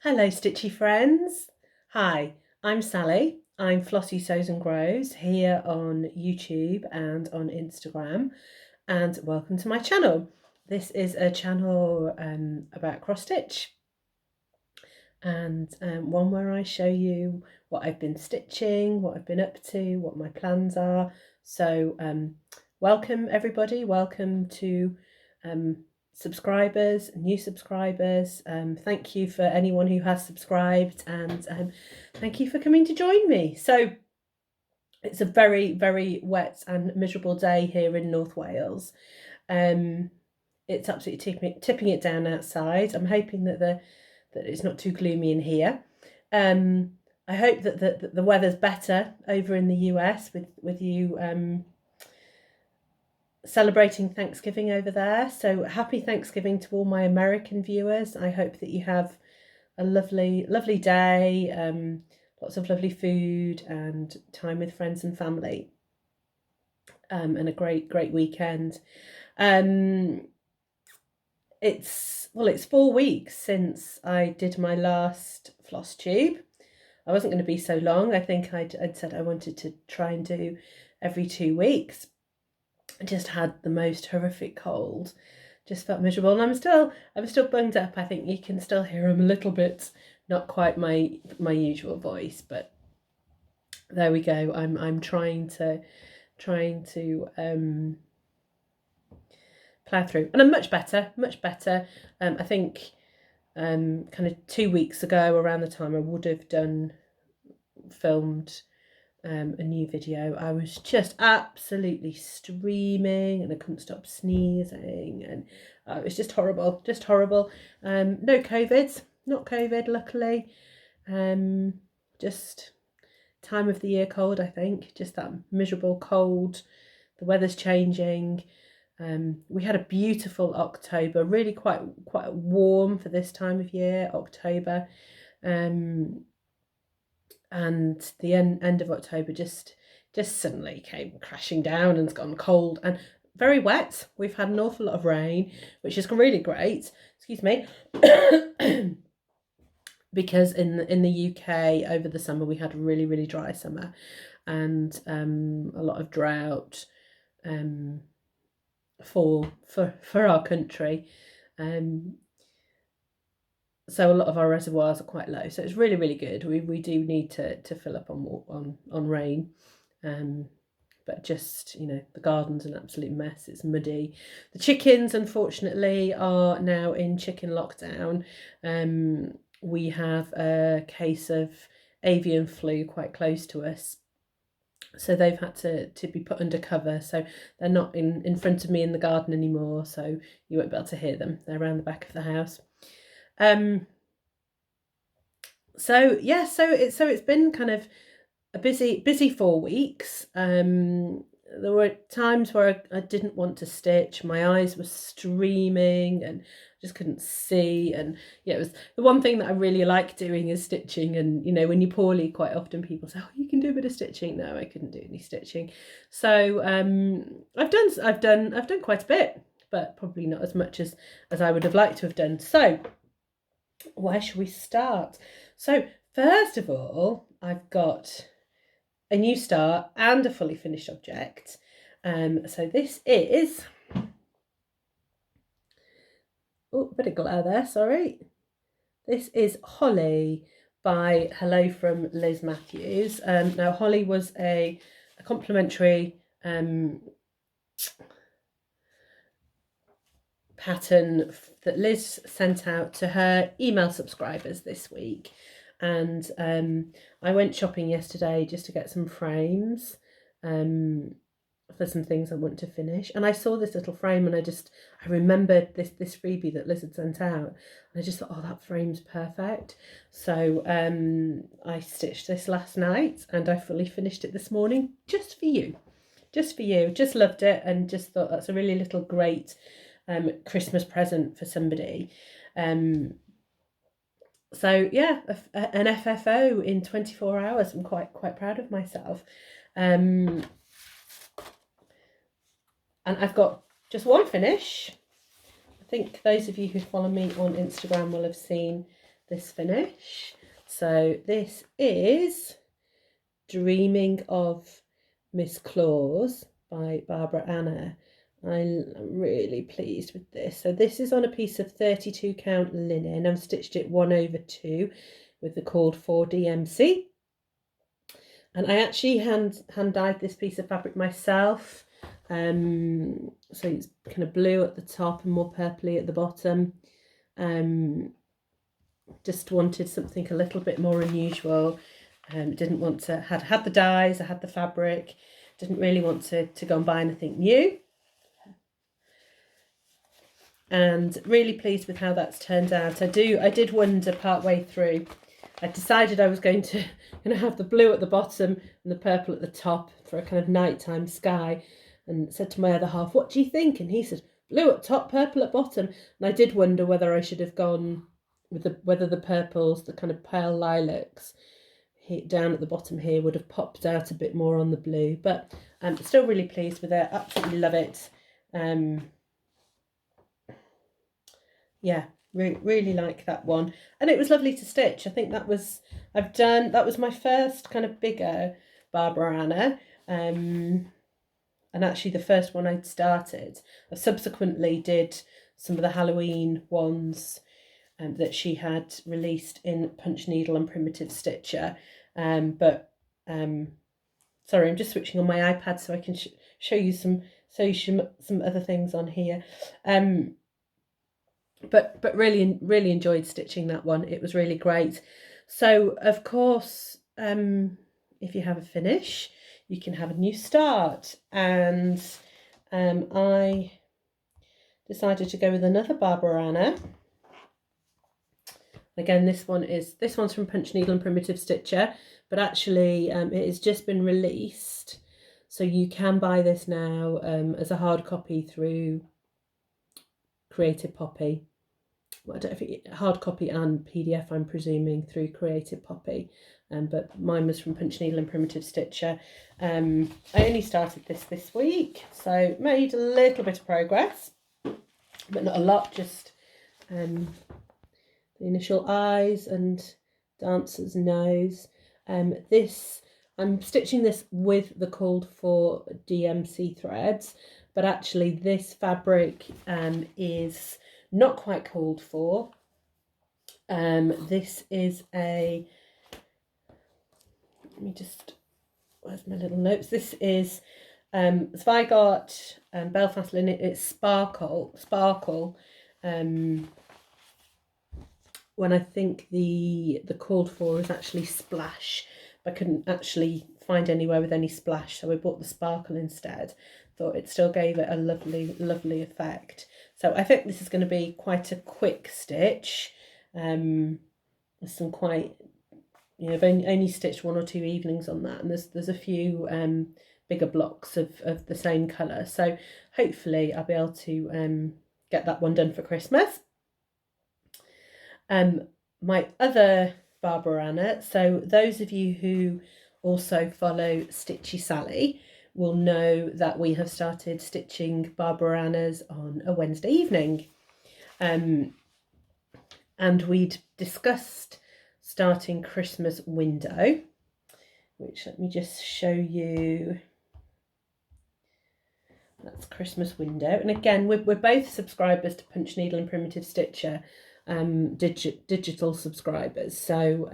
Hello Stitchy friends. Hi, I'm Sally. I'm Flossie Sews and Grows here on YouTube and on Instagram, and welcome to my channel. This is a channel about cross stitch and one where I show you what I've been stitching, what I've been up to, what my plans are. So welcome everybody, welcome to subscribers, new subscribers. Thank you for anyone who has subscribed, and thank you for coming to join me. So it's a very, very wet and miserable day here in North Wales. It's absolutely tipping it down outside. I'm hoping that it's not too gloomy in here. I hope that the weather's better over in the US with you celebrating Thanksgiving over there. So happy Thanksgiving to all my American viewers. I hope that you have a lovely day, lots of lovely food and time with friends and family, and a great weekend. It's 4 weeks since I did my last floss tube. I wasn't going to be so long. I think I'd said I wanted to try and do every 2 weeks. I just had the most horrific cold. Just felt miserable, and I'm still bunged up. I think you can still hear I'm a little bit, not quite my usual voice, but there we go. I'm trying to plough through, and I'm much better. I think kind of 2 weeks ago, around the time I would have filmed a new video, I was just absolutely streaming and I couldn't stop sneezing, and it was just horrible. No COVID, not COVID, luckily. Just time of the year cold, I think, just that miserable cold. The weather's changing. We had a beautiful October, really quite warm for this time of year, October. And the end of October just suddenly came crashing down and's gone cold and very wet. We've had an awful lot of rain, which is really great. Excuse me. Because in the UK over the summer we had a really dry summer, and a lot of drought for our country. So a lot of our reservoirs are quite low, so it's really good. We do need to fill up on rain, but just, you know, the garden's an absolute mess. It's muddy. The chickens, unfortunately, are now in chicken lockdown. We have a case of avian flu quite close to us, so they've had to be put under cover. So they're not in front of me in the garden anymore, so you won't be able to hear them. They're around the back of the house. So it's been kind of a busy 4 weeks. There were times where I didn't want to stitch. My eyes were streaming and just couldn't see. And yeah, it was the one thing that I really like doing is stitching. And you know, when you're poorly, quite often people say, "Oh, you can do a bit of stitching." No, I couldn't do any stitching. So I've done quite a bit, but probably not as much as I would have liked to have done. So where should we start? So first of all, I've got a new star and a fully finished object. So this is, oh, a bit of glare there, sorry. This is Holly by Hello from Liz Matthews. Now Holly was a complimentary pattern that Liz sent out to her email subscribers this week, and I went shopping yesterday just to get some frames for some things I want to finish, and I saw this little frame and I remembered this freebie that Liz had sent out, and I just thought, oh, that frame's perfect. So I stitched this last night and I fully finished it this morning just for you. Just loved it, and just thought that's a really little great Christmas present for somebody. So yeah, an FFO in 24 hours. I'm quite proud of myself. And I've got just one finish. I think those of you who follow me on Instagram will have seen this finish. So this is Dreaming of Miss Claus by Barbara Anna. I'm really pleased with this. So this is on a piece of 32 count linen. I've stitched it 1/2 with the called for DMC. And I actually hand dyed this piece of fabric myself. So it's kind of blue at the top and more purpley at the bottom. Just wanted something a little bit more unusual. Didn't want to, had the dyes, I had the fabric, didn't really want to go and buy anything new. And really pleased with how that's turned out. I did wonder part way through. I decided I was going to have the blue at the bottom and the purple at the top for a kind of nighttime sky, and said to my other half, "What do you think?" And he said, "Blue at top, purple at bottom." And I did wonder whether I should have gone with whether the purples, the kind of pale lilacs down at the bottom here, would have popped out a bit more on the blue. But I'm still really pleased with it. Absolutely love it. Yeah, really like that one, and it was lovely to stitch. I think that was my first kind of bigger Barbara Anna, and actually the first one I'd started. I subsequently did some of the Halloween ones that she had released in Punchneedle and Primitive Stitcher, but sorry, I'm just switching on my iPad so I can show you some other things on here. But really enjoyed stitching that one. It was really great. So of course, if you have a finish, you can have a new start. And I decided to go with another Barbara Anna. Again, this one's from Punchneedle and Primitive Stitcher, but actually it has just been released, so you can buy this now as a hard copy through Creative Poppy. Well, I don't know if hard copy and PDF, I'm presuming, through Creative Poppy, but mine was from Punchneedle and Primitive Stitcher. I only started this week, so made a little bit of progress, but not a lot, just the initial eyes and Dancer's nose. I'm stitching this with the called for DMC threads, but actually this fabric is not quite called for. This is a, let me just, where's my little notes? This is Zweigart and Belfast linen. It's sparkle. When I think the called for is actually splash, but I couldn't actually find anywhere with any splash, so I bought the sparkle instead. Thought it still gave it a lovely effect. So I think this is going to be quite a quick stitch. There's some quite, I've only stitched 1 or 2 evenings on that, and there's a few bigger blocks of the same colour. So hopefully I'll be able to get that one done for Christmas. My other Barbara Anna, so those of you who also follow Stitchy Sally will know that we have started stitching Barbara Annas on a Wednesday evening. And we'd discussed starting Christmas window, which let me just show you. That's Christmas window. And again, we're both subscribers to Punchneedle and Primitive Stitcher, digital subscribers. So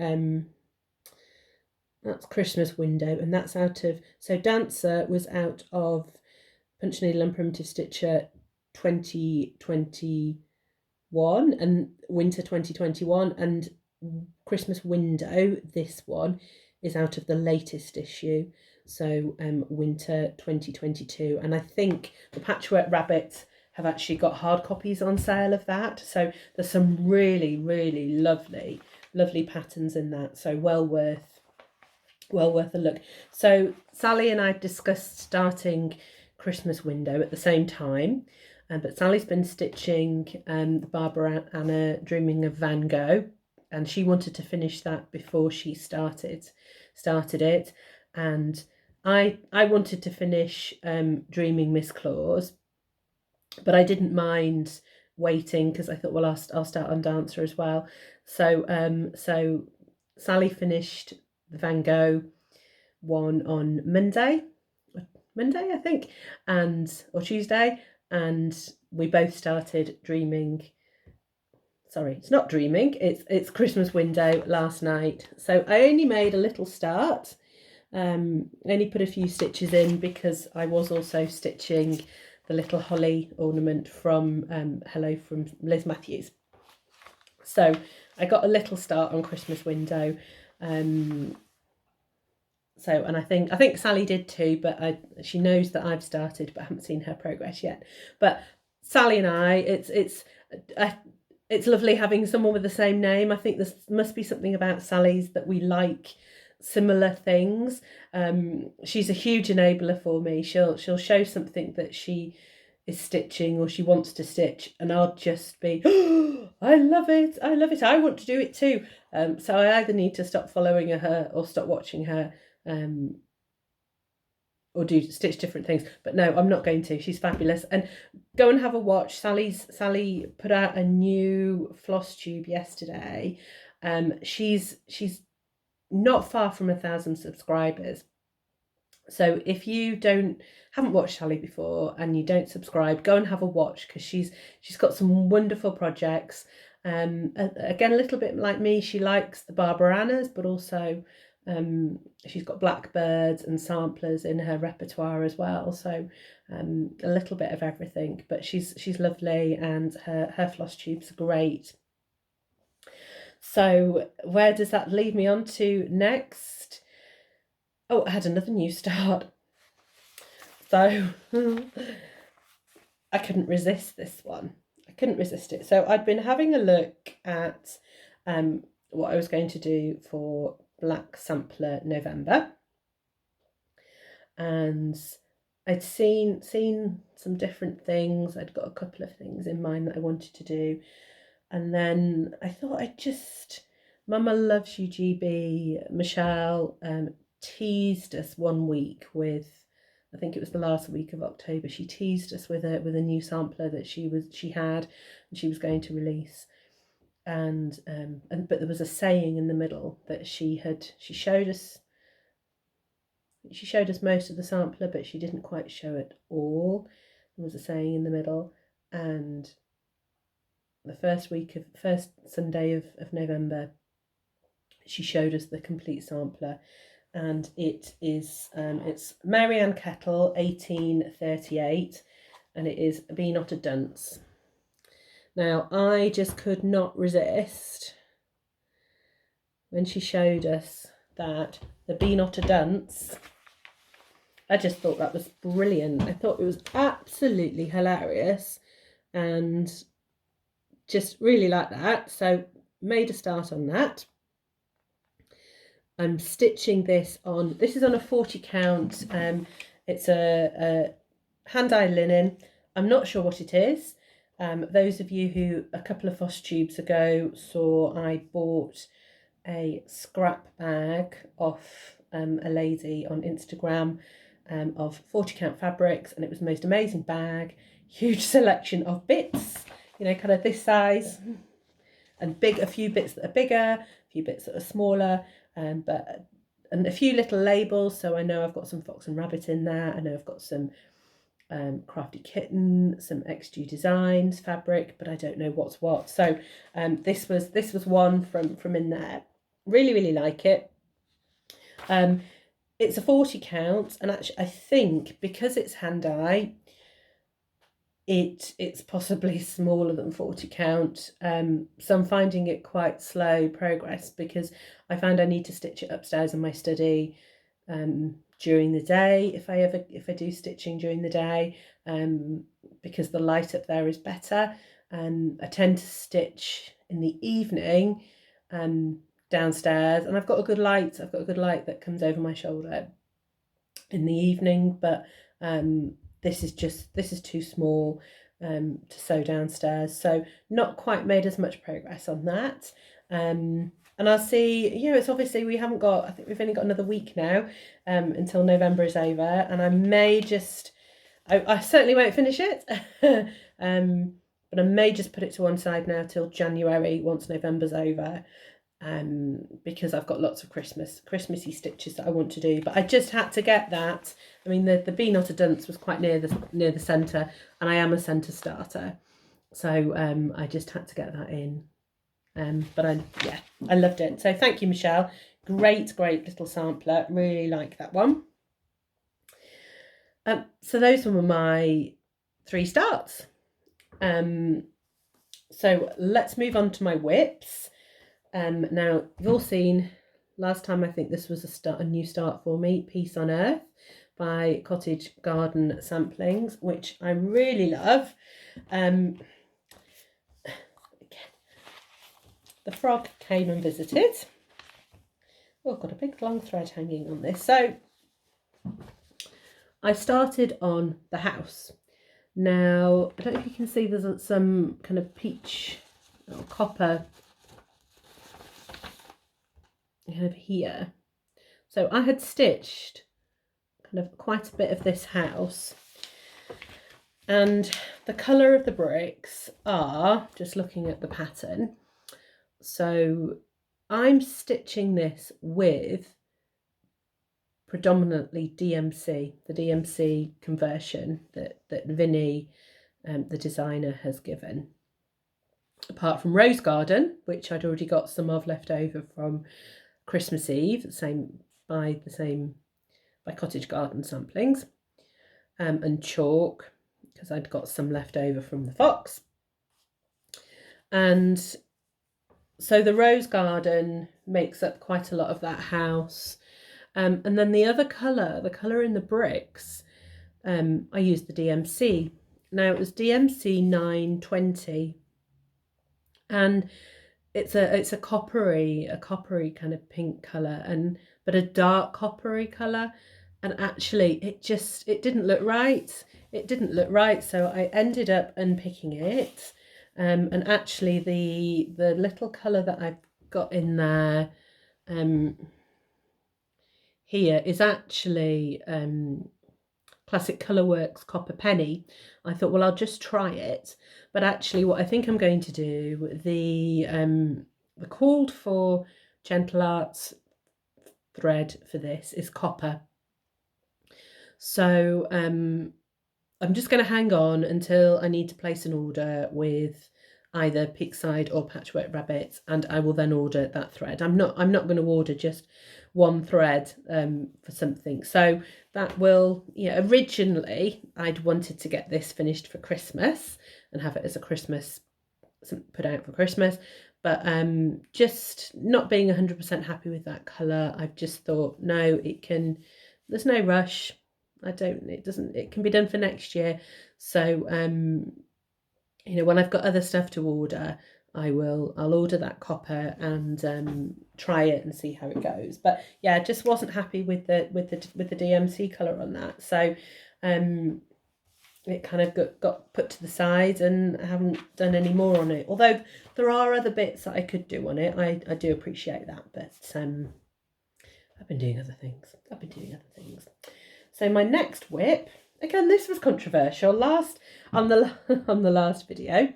that's Christmas window, and that's out of, so Dancer was out of Punchneedle and Primitive Stitcher 2021 and winter 2021, and Christmas window, this one, is out of the latest issue, so winter 2022. And I think the Patchwork Rabbit have actually got hard copies on sale of that, so there's some really lovely patterns in that, so well worth a look. So Sally and I discussed starting Christmas window at the same time, but Sally's been stitching the Barbara Anna Dreaming of Van Gogh, and she wanted to finish that before she started it, and I wanted to finish Dreaming Miss Claus, but I didn't mind waiting because I thought, well, I'll start on Dancer as well. So Sally finished the Van Gogh one on Monday, I think, or Tuesday, and we both started dreaming. Sorry, it's not dreaming. It's Christmas window last night. So I only made a little start. Only put a few stitches in because I was also stitching the little holly ornament from Hello from Liz Matthews. So I got a little start on Christmas window. And I think Sally did too, but she knows that I've started, but I haven't seen her progress yet. But Sally and I, it's lovely having someone with the same name. I think there must be something about Sally's that we like similar things. She's a huge enabler for me. She'll show something that she is stitching or she wants to stitch, and I'll just be, oh, I love it, I want to do it too. So I either need to stop following her or stop watching her, or stitch different things. But no, I'm not going to. She's fabulous. And go and have a watch. Sally put out a new Flosstube yesterday. She's not far from 1,000 subscribers. So if you haven't watched Sally before and you don't subscribe, go and have a watch, because she's got some wonderful projects. Again, a little bit like me, she likes the Barbaranas, but also she's got blackbirds and samplers in her repertoire as well. So a little bit of everything, but she's lovely, and her floss tubes are great. So where does that leave me on to next? Oh, I had another new start. So I couldn't resist this one. I couldn't resist it. So I'd been having a look at what I was going to do for Black Sampler November, and I'd seen some different things. I'd got a couple of things in mind that I wanted to do, and then I thought Mama Loves You GB, Michelle, teased us one week with, I think it was the last week of October, she teased us with a new sampler that she had and she was going to release. And but there was a saying in the middle that she showed us most of the sampler, but she didn't quite show it all. There was a saying in the middle, and the first Sunday of November, she showed us the complete sampler, and it is it's Mary Ann Kettle 1838, and it is Be Not a Dunce. Now I just could not resist when she showed us that the Be Not a Dunce. I just thought that was brilliant. I thought it was absolutely hilarious and just really like that. So made a start on that. I'm stitching this on is on a 40 count. It's a hand-dyed linen. I'm not sure what it is. Those of you who a couple of Flosstubes ago saw I bought a scrap bag off a lady on Instagram of 40 count fabrics, and it was the most amazing bag, huge selection of bits, kind of this size, and a few bits that are bigger, a few bits that are smaller, and a few little labels. So I know I've got some Fox and Rabbit in there. I know I've got some Crafty Kitten, some XG Designs fabric, but I don't know what's what. So this was one from in there. Really, really like it. It's a 40 count, and actually I think because it's hand dye, it's possibly smaller than 40 count. So I'm finding it quite slow progress, because I found I need to stitch it upstairs in my study during the day if I do stitching during the day, because the light up there is better. I tend to stitch in the evening downstairs, and I've got a good light that comes over my shoulder in the evening, but this is too small to sew downstairs, so not quite made as much progress on that. And I'll see, it's obviously I think we've only got another week now until November is over, and I may I certainly won't finish it, but I may just put it to one side now till January once November's over, because I've got lots of Christmassy stitches that I want to do. But I just had to get that. I mean, the bee not a dunce was quite near the centre, and I am a centre starter, so I just had to get that in. But I loved it. So thank you, Michelle. Great little sampler. Really like that one. So those were my 3 starts. So let's move on to my whips. Now you've all seen last time, I think this was a new start for me, Peace on Earth by Cottage Garden Samplings, which I really love. The frog came and visited. Oh, I've got a big long thread hanging on this. So I started on the house. Now, I don't know if you can see there's some kind of peach or copper kind of here. So I had stitched kind of quite a bit of this house, and the colour of the bricks are, just looking at the pattern, so I'm stitching this with predominantly DMC, the DMC conversion that Vinny, the designer, has given. Apart from Rose Garden, which I'd already got some of left over from Christmas Eve, by Cottage Garden Samplings, and Chalk, because I'd got some left over from the Fox. And so the Rose Garden makes up quite a lot of that house. And then the other colour, the colour in the bricks, I used the DMC. Now it was DMC 920, and it's a coppery kind of pink colour, but a dark coppery colour, and actually it didn't look right. It didn't look right, so I ended up unpicking it, and actually the little colour that I've got in there here is actually Classic Colourworks Copper Penny. I thought, well, I'll just try it, but actually what I think I'm going to do, the called for Gentle Arts thread for this is copper, so I'm just going to hang on until I need to place an order with either Peakside or Patchwork Rabbit, and I will then order that thread. I'm not going to order just one thread for something. So that will, originally I'd wanted to get this finished for Christmas and have it as a Christmas, put out for Christmas, but just not being 100% happy with that colour, I've just thought, no, there's no rush. It can be done for next year. So when I've got other stuff to order, I'll order that copper and try it and see how it goes. But yeah, I just wasn't happy with the DMC colour on that. So it kind of got put to the side, and I haven't done any more on it. Although there are other bits that I could do on it. I do appreciate that, but I've been doing other things. So my next whip, again, this was controversial. On the last video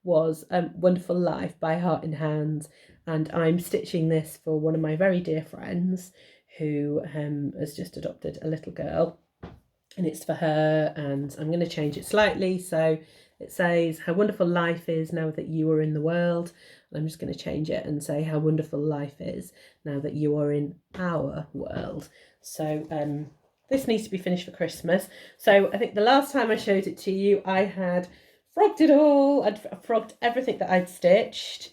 was Wonderful Life by Heart in Hand, and I'm stitching this for one of my very dear friends who has just adopted a little girl, and it's for her, and I'm going to change it slightly. So it says, how wonderful life is now that you are in the world. And I'm just going to change it and say, how wonderful life is now that you are in our world. So this needs to be finished for Christmas. So I think the last time I showed it to you, I had frogged it all. I'd frogged everything that I'd stitched.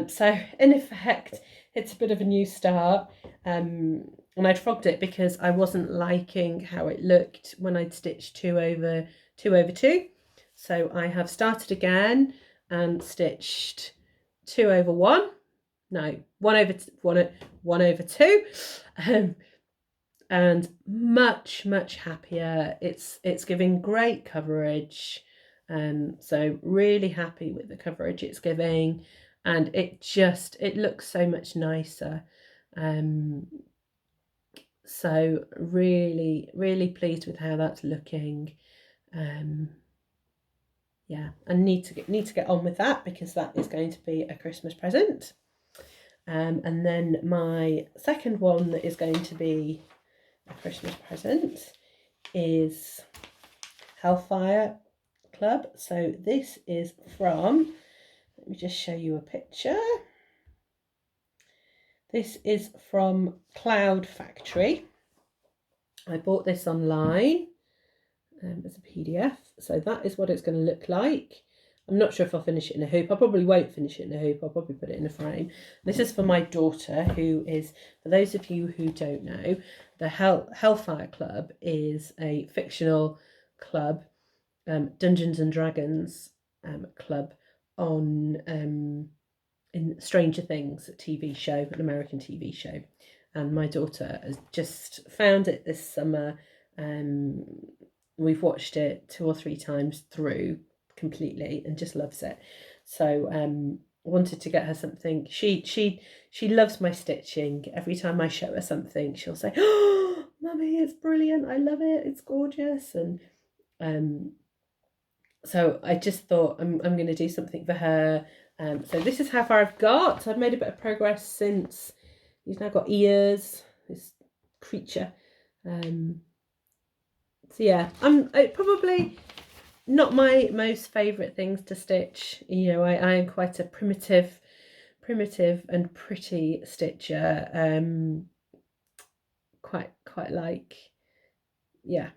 So in effect, it's a bit of a new start. And I'd frogged it because I wasn't liking how it looked when I'd stitched 2 over 2. So I have started again and stitched 2 over 1. No, 1 over 2. And much happier. It's giving great coverage, so really happy with the coverage it's giving, and it looks so much nicer. So really pleased with how that's looking. yeah, and need to get on with that, because that is going to be a Christmas present. And then my second one that is going to be a Christmas present is Hellfire Club. So this is from, let me just show you a picture. This is from Cloud Factory. I bought this online as a PDF. So that is what it's going to look like. I'm not sure if I'll finish it in a hoop. I probably won't finish it in a hoop. I'll probably put it in a frame. This is for my daughter, who is, for those of you who don't know, the Hellfire Club is a fictional club, Dungeons and Dragons club on in Stranger Things, a TV show, an American TV show. And my daughter has just found it this summer. We've watched it 2 or 3 times through completely and just loves it. So wanted to get her something. She loves my stitching. Every time I show her something, she'll say, "Oh, Mummy, it's brilliant. I love it. It's gorgeous." And so I just thought I'm going to do something for her. So this is how far I've got. So I've made a bit of progress since he's now got ears, this creature. So yeah, it probably not my most favourite things to stitch. You know, I am quite a primitive and pretty stitcher. Quite like, yeah.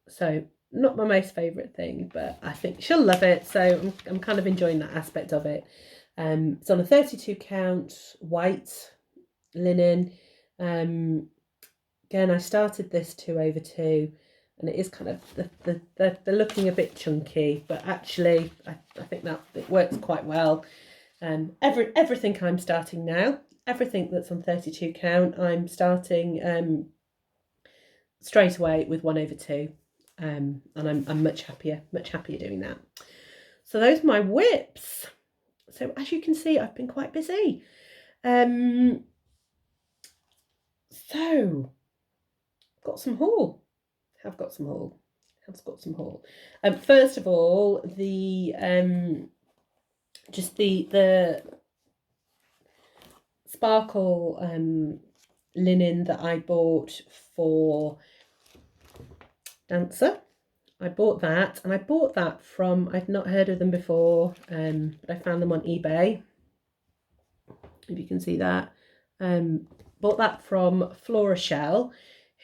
So not my most favourite thing, but I think she'll love it. So I'm kind of enjoying that aspect of it. It's on a 32 count white linen. Again, I started this 2/2, and it is kind of they're looking a bit chunky, but actually I think that it works quite well. Everything I'm starting now, everything that's on 32 count, I'm starting straight away with 1/2. And I'm much happier doing that. So those are my whips. So as you can see, I've been quite busy. So got some haul. Have got some haul. First of all, the just the sparkle linen that I bought for Dancer. I bought that, and I bought that from, I'd not heard of them before, but I found them on eBay, if you can see that. Bought that from Florashell,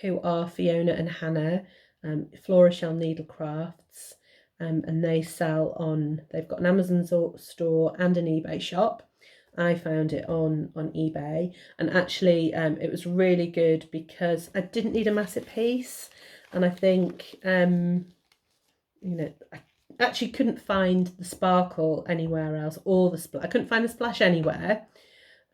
who are Fiona and Hannah, Florashell Needlecrafts, and they sell on, they've got an Amazon store and an eBay shop. I found it on eBay, and actually it was really good because I didn't need a massive piece. And I think, you know, I actually couldn't find the sparkle anywhere else, or I couldn't find the splash anywhere.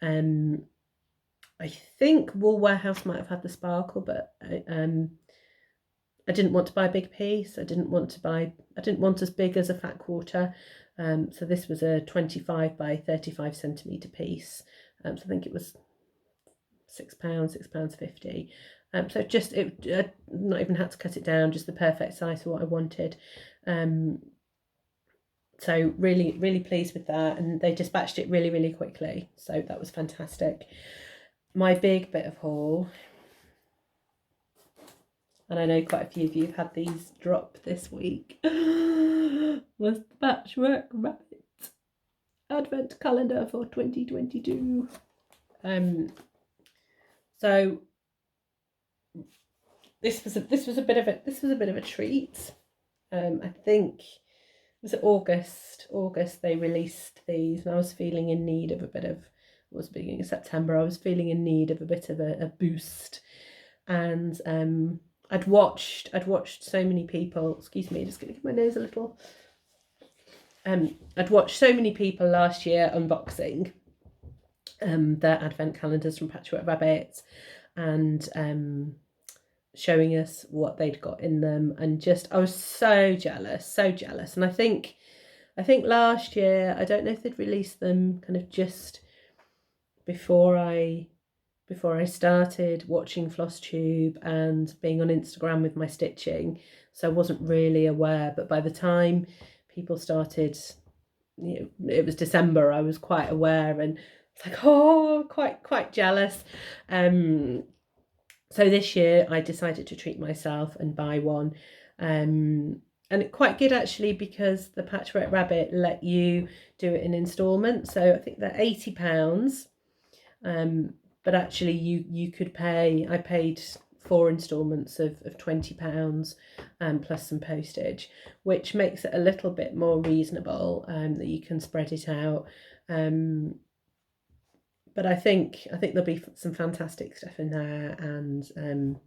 I think Wool Warehouse might have had the sparkle, but I didn't want to buy a big piece. I didn't want as big as a fat quarter. So this was a 25 by 35 centimetre piece. So I think it was £6, £6.50. So just not even had to cut it down, just the perfect size for what I wanted. So really pleased with that, and they dispatched it really quickly. So that was fantastic. My big bit of haul, and I know quite a few of you have had these drop this week, was the Patchwork Rabbit Advent Calendar for 2022. So this was a bit of a treat. I think it was August they released these, and I was feeling in need of a bit of, it was beginning of September, I was feeling in need of a bit of a boost. And I'd watched so many people, excuse me, just gonna give my nose a little. I'd watched so many people last year unboxing their advent calendars from Patchwork Rabbit, and showing us what they'd got in them, and just I was so jealous. And I think last year, I don't know if they'd released them kind of just before I started watching Flosstube and being on Instagram with my stitching, so I wasn't really aware. But by the time people started, it was December, I was quite aware, and it's like, oh, quite jealous. So this year I decided to treat myself and buy one. And it's quite good actually, because the Patchwork Rabbit let you do it in instalments. So I think they're £80. But actually you could pay, I paid 4 instalments of £20, plus some postage, which makes it a little bit more reasonable, that you can spread it out. But I think there'll be some fantastic stuff in there, and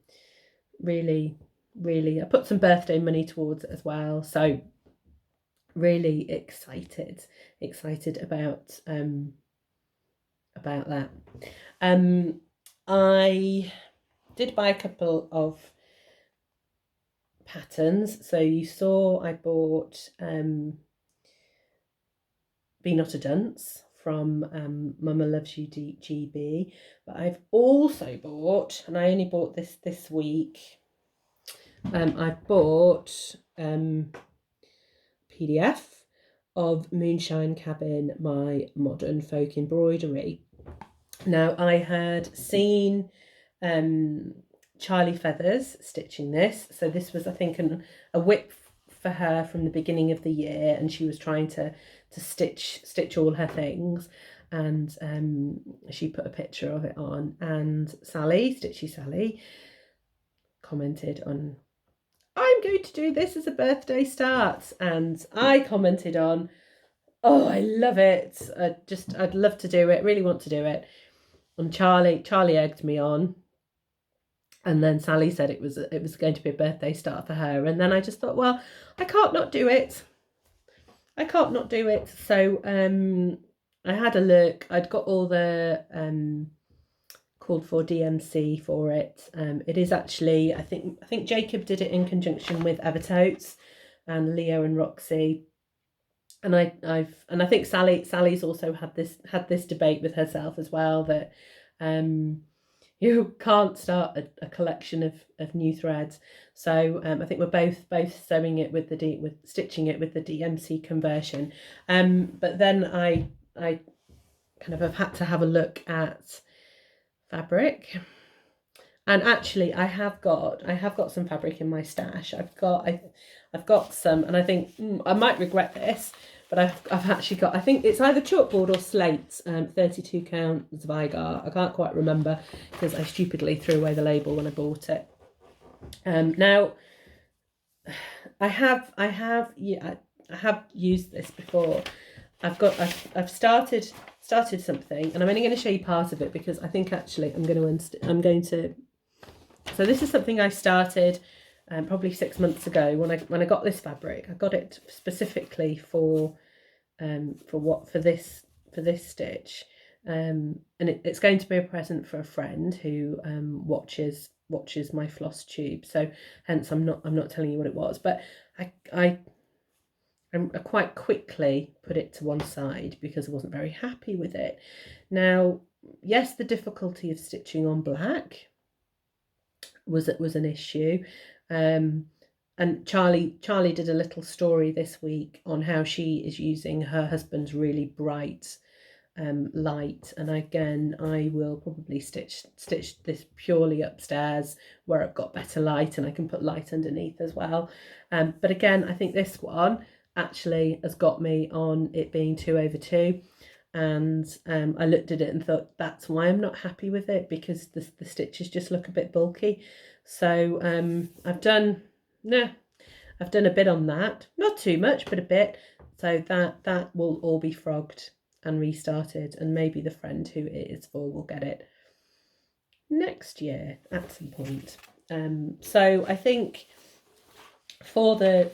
really I put some birthday money towards it as well, so really excited about that. I did buy a couple of patterns. So you saw I bought Be Not a Dunce from Mama Loves You GB, but I've also bought, and I only bought this week, I've bought PDF of Moonshine Cabin, my modern folk embroidery. Now, I had seen Charlie Feathers stitching this, so this was, I think, a whip for her from the beginning of the year, and she was trying to stitch all her things, and she put a picture of it on, and Stitchy Sally commented on, I'm going to do this as a birthday start, and I commented on, oh, I love it, I'd love to do it, really want to do it. And Charlie egged me on, and then Sally said it was going to be a birthday start for her, and then I just thought, well, I can't not do it. So I had a look. I'd got all the called for DMC for it. It is actually, I think Jacob did it in conjunction with Evertotes and Leo and Roxy. And I think Sally's also had this debate with herself as well, that you can't start a collection of new threads. So I think we're both sewing it with stitching it with the DMC conversion. But then I kind of have had to have a look at fabric. And actually, I have got some fabric in my stash. I've got some, and I think I might regret this, but I've actually got, I think it's either chalkboard or slate, 32 count Zweigart. I can't quite remember because I stupidly threw away the label when I bought it. Now, I have used this before. I've started something, and I'm only going to show you part of it because I think actually I'm going to. So this is something I started probably 6 months ago when I got this fabric. I got it specifically for this stitch, and it's going to be a present for a friend who watches my Flosstube. So hence I'm not telling you what it was, but I quite quickly put it to one side because I wasn't very happy with it. Now, yes, the difficulty of stitching on black was an issue, and Charlie did a little story this week on how she is using her husband's really bright light, and again I will probably stitch this purely upstairs where I've got better light and I can put light underneath as well, but again I think this one actually has got me on it being 2/2, and I looked at it and thought that's why I'm not happy with it, because the stitches just look a bit bulky. So I've done a bit on that, not too much but a bit, so that will all be frogged and restarted, and maybe the friend who it is for will get it next year at some point. So I think for the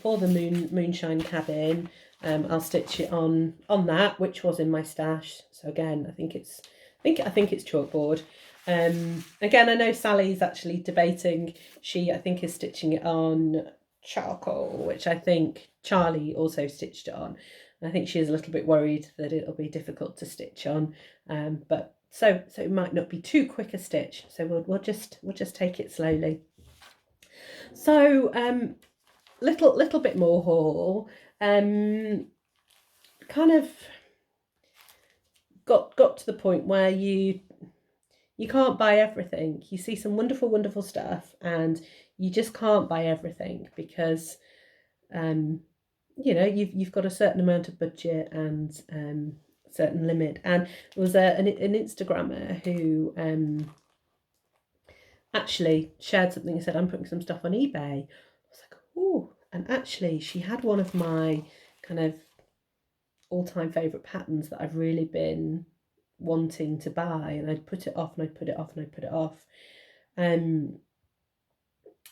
Moonshine Cabin, I'll stitch it on that, which was in my stash. So again, I think it's chalkboard. Again, I know Sally's actually debating. She, I think, is stitching it on charcoal, which I think Charlie also stitched it on. I think she is a little bit worried that it'll be difficult to stitch on, but so it might not be too quick a stitch. So we'll just take it slowly. So little bit more haul. kind of got to the point where you can't buy everything. You see some wonderful stuff, and you just can't buy everything because you've got a certain amount of budget and certain limit. And there was an Instagrammer who actually shared something and said, I'm putting some stuff on eBay. I was like, oh, and actually she had one of my kind of all-time favourite patterns that I've really been wanting to buy, and I'd put it off and I'd put it off and I'd put it off. And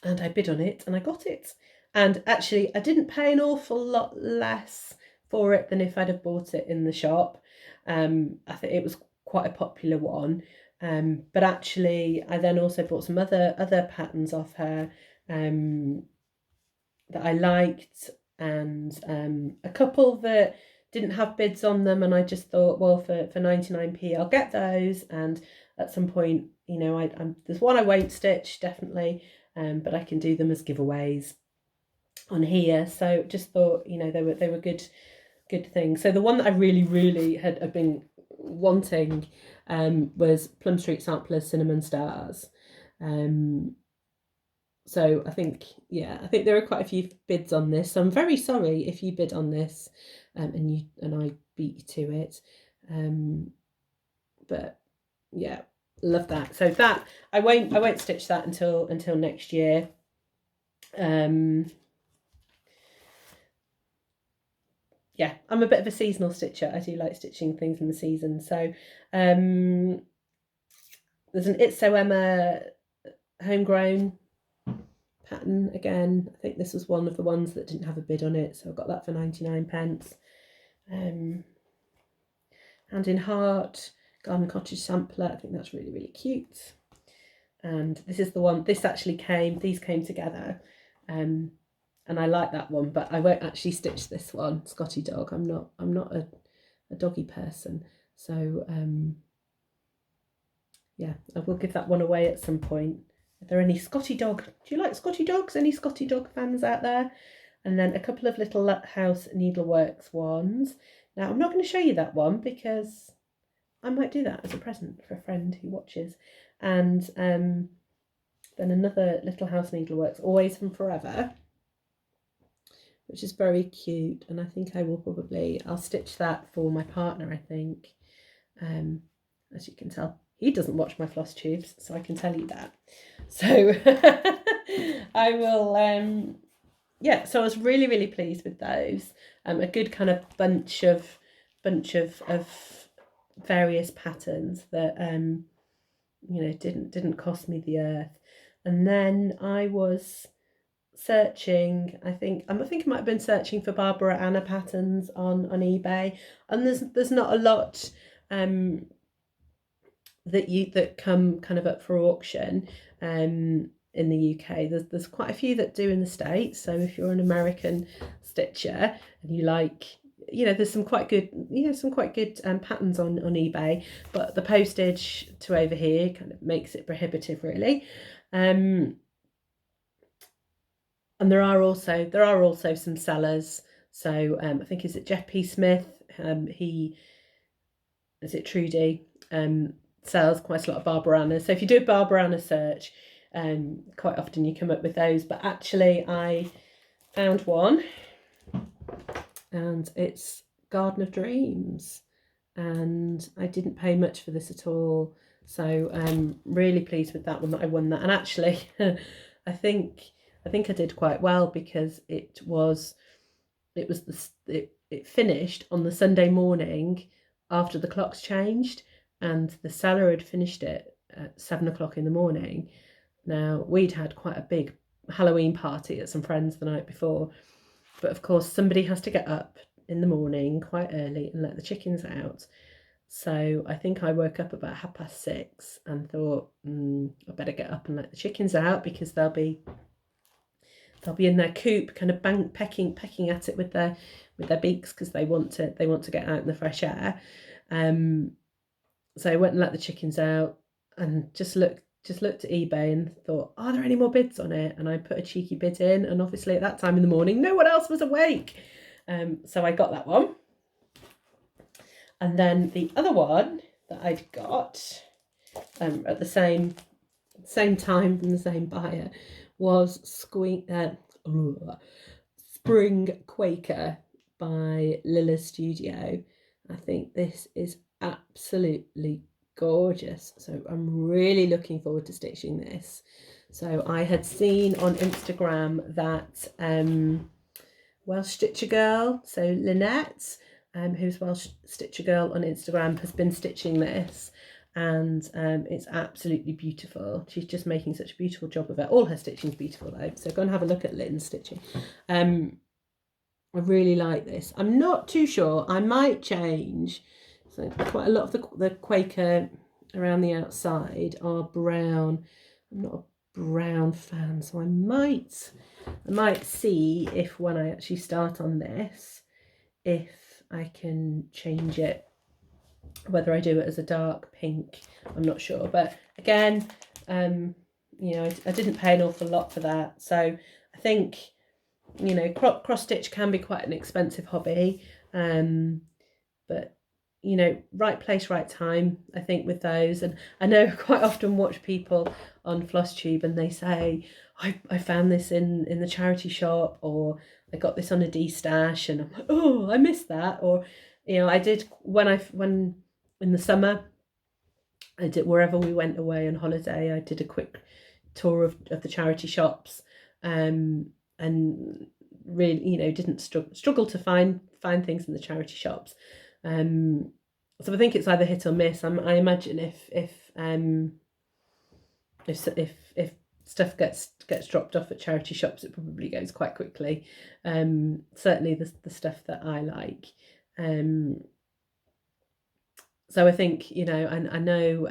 I bid on it and I got it. And actually I didn't pay an awful lot less for it than if I'd have bought it in the shop. I think it was quite a popular one. But actually I then also bought some other patterns off her that I liked, and a couple that didn't have bids on them, and I just thought, well, for 99p I'll get those, and at some point, there's one I won't stitch, definitely, but I can do them as giveaways on here. So just thought, they were good things. So the one that I really had been wanting was Plum Street Samplers Cinnamon Stars. So I think there are quite a few bids on this. So I'm very sorry if you bid on this and I beat you to it. But yeah, love that. So that I won't stitch that until next year. Yeah, I'm a bit of a seasonal stitcher. I do like stitching things in the season. So there's an It's So Emma homegrown pattern again. I think this was one of the ones that didn't have a bid on it, so I got that for 99p. Hand in Heart Garden Cottage sampler. I think that's really cute. And this is the one. These came together, and I like that one, but I won't actually stitch this one. Scotty Dog. I'm not a doggy person, so yeah, I will give that one away at some point. Are there any Scotty Dog? Do you like Scotty Dogs? Any Scotty Dog fans out there? And then a couple of little House Needleworks ones. Now, I'm not going to show you that one because I might do that as a present for a friend who watches. And then another Little House Needleworks, Always from Forever, which is very cute. And I think I'll stitch that for my partner, I think. As you can tell, he doesn't watch my floss tubes, so I can tell you that. So I will, so I was really pleased with those. A good kind of bunch of various patterns that didn't cost me the earth. And then I was searching, I think it might have been searching for Barbara Anna patterns on eBay, and there's not a lot that come kind of up for auction in the UK. There's quite a few that do in the States. So if you're an American stitcher and you like, there's some quite good patterns on eBay, but the postage to over here kind of makes it prohibitive, really. And there are also some sellers. So I think, is it Jeff P. Smith? Is it Trudy? Sells quite a lot of Barbara Anna. So if you do a Barbara Anna search, quite often you come up with those. But actually I found one, and it's Garden of Dreams, and I didn't pay much for this at all. So I'm really pleased with that one, that I won that. And actually I think I did quite well, because it finished on the Sunday morning after the clocks changed, and the seller had finished it at 7 o'clock in the morning. Now, we'd had quite a big Halloween party at some friends the night before, but of course somebody has to get up in the morning quite early and let the chickens out. So I think I woke up about 6:30 and thought, I better get up and let the chickens out, because they'll be in their coop, kind of pecking at it with their beaks, because they want to get out in the fresh air. So I went and let the chickens out, and just looked at eBay and thought, are there any more bids on it? And I put a cheeky bid in, and obviously at that time in the morning no one else was awake, So I got that one. And then the other one that I'd got at the same time from the same buyer was Spring Quaker by Lilla Studio. I think this is absolutely gorgeous, so I'm really looking forward to stitching this. So I had seen on Instagram that Welsh Stitcher Girl, so Lynette, who's Welsh Stitcher Girl on Instagram, has been stitching this, and it's absolutely beautiful. She's just making such a beautiful job of it. All her stitching's beautiful though, so go and have a look at Lynn's stitching. I really like this. I'm not too sure. I might change. So quite a lot of the Quaker around the outside are brown. I'm not a brown fan, so I might see if when I actually start on this, if I can change it, whether I do it as a dark pink, I'm not sure. But again, you know, I didn't pay an awful lot for that, so I think, you know, cross stitch can be quite an expensive hobby, but you know, right place, right time, I think, with those. And I know quite often watch people on Flosstube and they say, I found this in the charity shop, or I got this on a D-stash, and I'm like, oh, I missed that. Or, you know, I did when in the summer, I did, wherever we went away on holiday, I did a quick tour of the charity shops, and really, you know, didn't struggle to find things in the charity shops. So I think it's either hit or miss. I imagine if stuff gets dropped off at charity shops, it probably goes quite quickly. Certainly the stuff that I like. So I think, you know, I know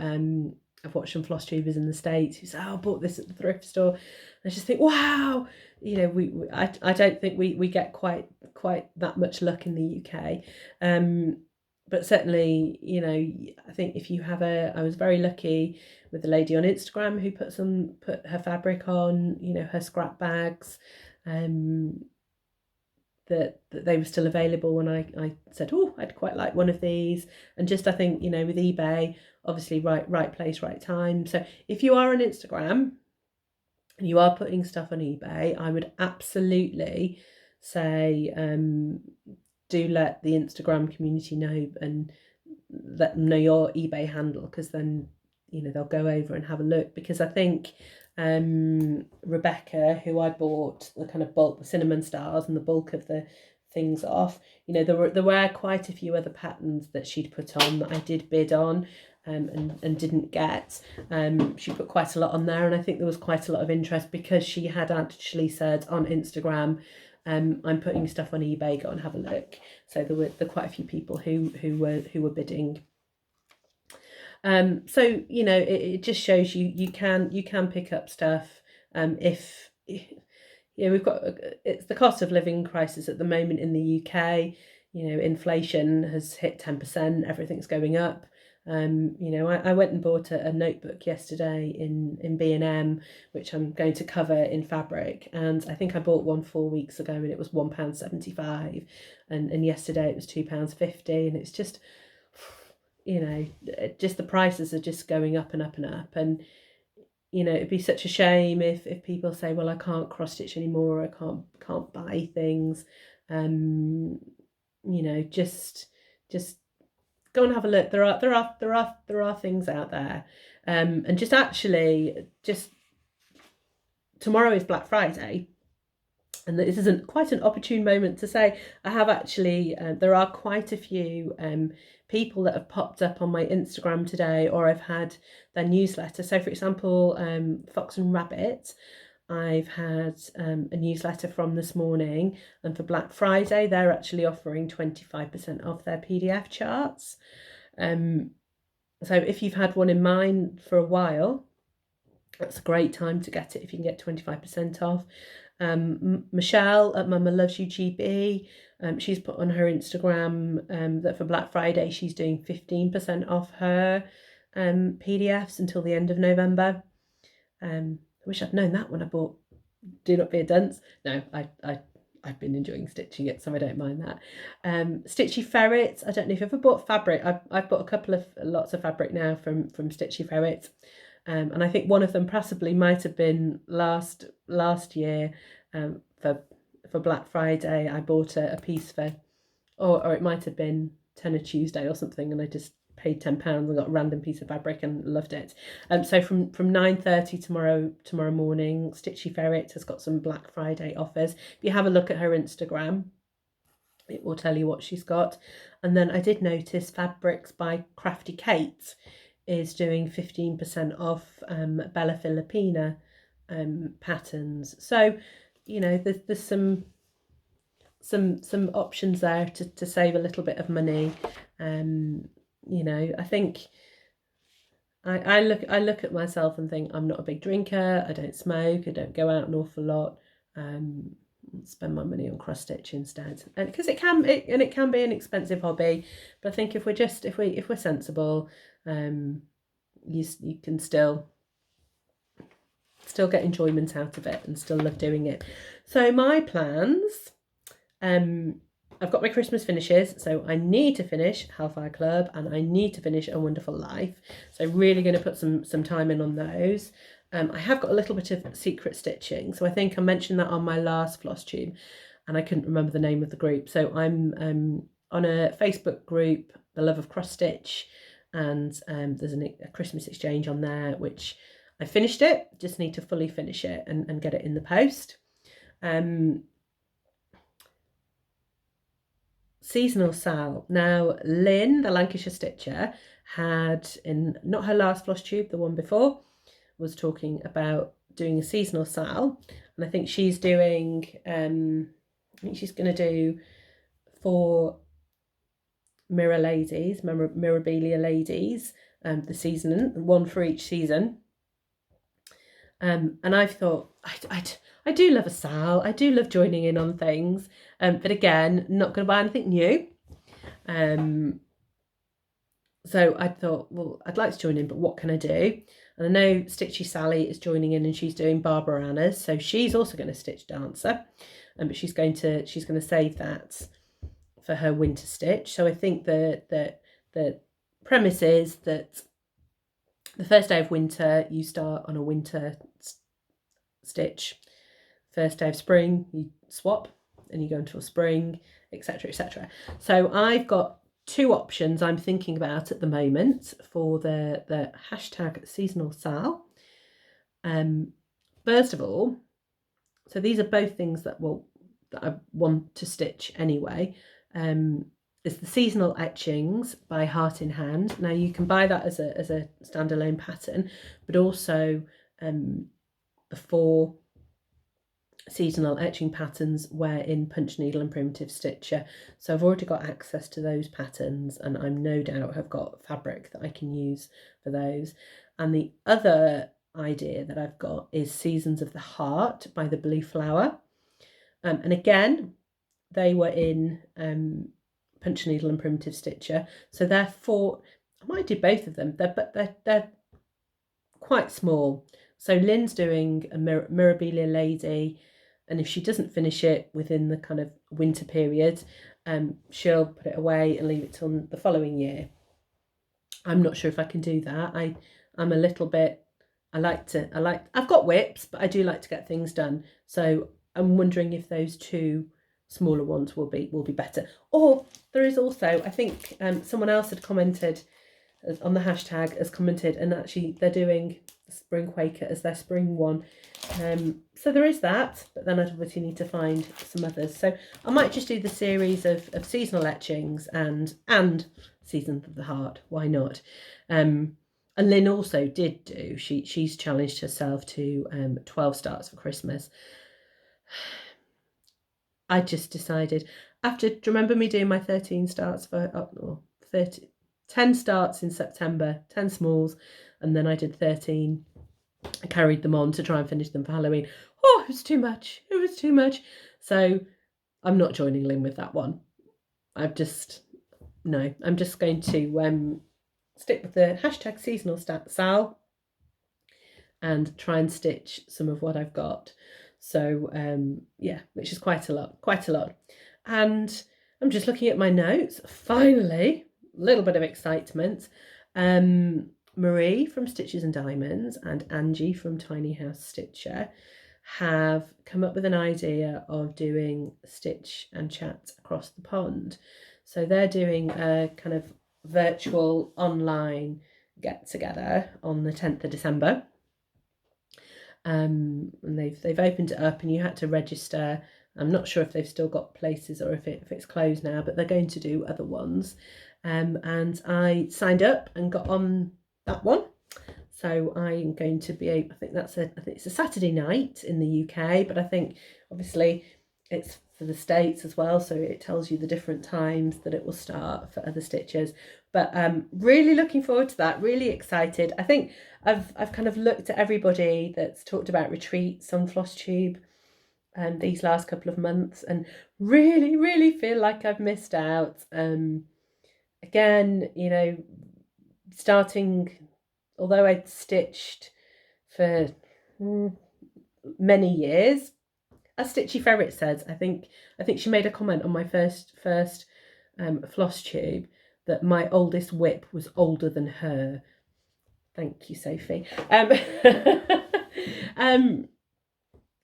I've watched some Flosstubers in the States who say, oh, I bought this at the thrift store. I just think, wow, you know, I don't think we get quite that much luck in the UK. But certainly, you know, I think if you have I was very lucky with the lady on Instagram who put her fabric on, you know, her scrap bags, that they were still available when I said, oh, I'd quite like one of these. And just, I think, you know, with eBay, obviously right place, right time. So if you are on Instagram and you are putting stuff on eBay, I would absolutely say, do let the Instagram community know and let them know your eBay handle, because then, you know, they'll go over and have a look. Because I think Rebecca, who I bought the kind of bulk, the cinnamon stars and the bulk of the things off, you know, there were quite a few other patterns that she'd put on that I did bid on, and didn't get. She put quite a lot on there, and I think there was quite a lot of interest because she had actually said on Instagram, I'm putting stuff on eBay, go and have a look. So there were quite a few people who were bidding. So, you know, it just shows you can pick up stuff. If you know, we've got, it's the cost of living crisis at the moment in the UK. You know, inflation has hit 10%. Everything's going up. You know, I went and bought a notebook yesterday in B&M, which I'm going to cover in fabric, and I think I bought one 4 weeks ago and it was £1.75, and yesterday it was £2.50, and it's just, you know, just the prices are just going up and up and up. And you know, it'd be such a shame if people say, well, I can't cross stitch anymore, I can't buy things. You know, just go and have a look. There are things out there. And just tomorrow is Black Friday, and this isn't quite an opportune moment to say, I have actually, there are quite a few people that have popped up on my Instagram today, or I've had their newsletter. So for example, Fox and Rabbit, I've had a newsletter from this morning, and for Black Friday they're actually offering 25% off their PDF charts. So if you've had one in mind for a while, that's a great time to get it if you can get 25% off. Michelle at Mama Loves You GB, she's put on her Instagram that for Black Friday she's doing 15% off her PDFs until the end of November. I wish I'd known that when I bought Do Not Be a Dunce. No, I I've been enjoying stitching it, so I don't mind that. Stitchy Ferret, I don't know if you've ever bought fabric. I've bought lots of fabric now from Stitchy Ferret. And I think one of them possibly might have been last year, for Black Friday. I bought a piece for, or it might have been Tenner Tuesday or something, and I just paid £10 and got a random piece of fabric and loved it. So from 9:30 tomorrow morning, Stitchy Ferret has got some Black Friday offers. If you have a look at her Instagram, it will tell you what she's got. And then I did notice Fabrics by Crafty Kate is doing 15% off Bella Filipina patterns. So, you know, there's some options there to save a little bit of money. You know, I think I look at myself and think I'm not a big drinker. I don't smoke. I don't go out an awful lot. Spend my money on cross stitch instead, and because it can be an expensive hobby. But I think if we're sensible, you can still get enjoyment out of it and still love doing it. So my plans, I've got my Christmas finishes, so I need to finish Hellfire Club and I need to finish A Wonderful Life. So really going to put some time in on those. I have got a little bit of secret stitching, so I think I mentioned that on my last Flosstube, and I couldn't remember the name of the group. So I'm on a Facebook group, The Love of Cross Stitch, and there's a Christmas exchange on there, which I finished it, just need to fully finish it and get it in the post. Seasonal Sal. Now, Lynn, the Lancashire Stitcher, had, in not her last Flosstube, the one before, was talking about doing a seasonal sal, and I think she's doing she's going to do 4 Mirabilia ladies, the season, one for each season. And I've thought I do love a sal. I do love joining in on things, but again, not going to buy anything new. So I thought, well, I'd like to join in, but what can I do? And I know Stitchy Sally is joining in, and she's doing Barbara Anna's, so she's also going to stitch Dancer, but she's going to save that for her winter stitch. So I think the premise is that the first day of winter you start on a winter stitch. First day of spring you swap, and you go into a spring, etc., etc. So I've got 2 options I'm thinking about at the moment for the hashtag seasonal sal. First of all, so these are both things that I want to stitch anyway. It's the seasonal etchings by Heart in Hand. Now you can buy that as a standalone pattern, but also the 4 seasonal etching patterns were in Punchneedle and Primitive Stitcher. So I've already got access to those patterns, and I'm no doubt have got fabric that I can use for those. And the other idea that I've got is Seasons of the Heart by the Blue Flower. And again, they were in Punchneedle and Primitive Stitcher. So therefore, I might do both of them. They're quite small. So Lynn's doing a Mirabilia lady, and if she doesn't finish it within the kind of winter period, she'll put it away and leave it till the following year. I'm not sure if I can do that. I'm a little bit, I've got whips, but I do like to get things done. So I'm wondering if those 2 smaller ones will be better. Or there is also, I think someone else had commented on the hashtag, has commented, and actually they're doing the Spring Quaker as their spring one. So there is that, but then I'd obviously need to find some others. So I might just do the series of seasonal etchings and Seasons of the Heart. Why not? And Lynn also did do, she's challenged herself to 12 starts for Christmas. I just decided, do you remember me doing my 13 starts for 10 starts in September, 10 smalls, and then I did 13. I carried them on to try and finish them for Halloween. Oh, it was too much. It was too much. So I'm not joining Lynn with that one. I'm just going to stick with the hashtag seasonal sal and try and stitch some of what I've got. So yeah, which is quite a lot. And I'm just looking at my notes. Finally, a little bit of excitement. Marie from Stitches and Diamonds and Angie from Tiny House Stitcher have come up with an idea of doing Stitch and Chat across the pond. So they're doing a kind of virtual online get together on the 10th of December. And they've opened it up, and you had to register. I'm not sure if they've still got places or if it's closed now, but they're going to do other ones. And I signed up and got on that one. So I'm going to be I think it's a Saturday night in the UK, but I think obviously it's for the States as well, so it tells you the different times that it will start for other stitchers. But really looking forward to that, really excited. I think I've kind of looked at everybody that's talked about retreats on Flosstube these last couple of months, and really feel like I've missed out. Again, you know, starting, although I'd stitched for many years, as Stitchy Ferret says, I think she made a comment on my first Flosstube that my oldest whip was older than her. Thank you, Sophie.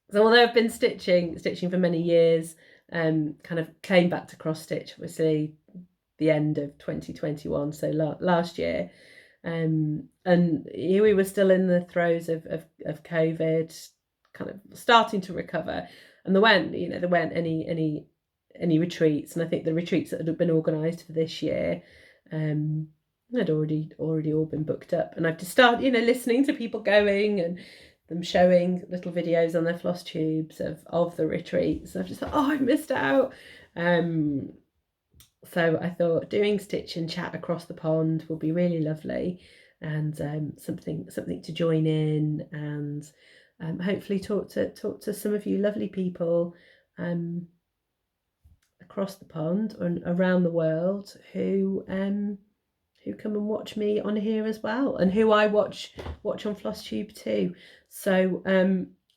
So although I've been stitching for many years, kind of came back to cross stitch obviously the end of 2021, so last year, and we were still in the throes of COVID, kind of starting to recover, and there weren't any retreats, and I think the retreats that had been organised for this year had already all been booked up, and I've just started listening to people going and them showing little videos on their floss tubes of the retreats. I've just thought, oh, I've missed out. So I thought doing Stitch and Chat across the pond will be really lovely, and something to join in, and hopefully talk to some of you lovely people across the pond and around the world who come and watch me on here as well, and who I watch on Flosstube too. So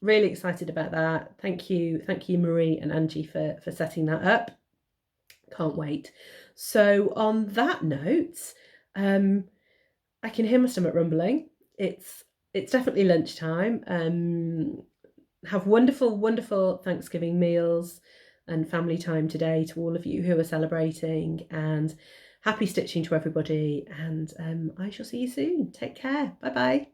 really excited about that. Thank you Marie and Angie for setting that up. Can't wait. So on that note, I can hear my stomach rumbling. It's definitely lunchtime. Have wonderful Thanksgiving meals and family time today to all of you who are celebrating, and happy stitching to everybody, and I shall see you soon. Take care. Bye bye.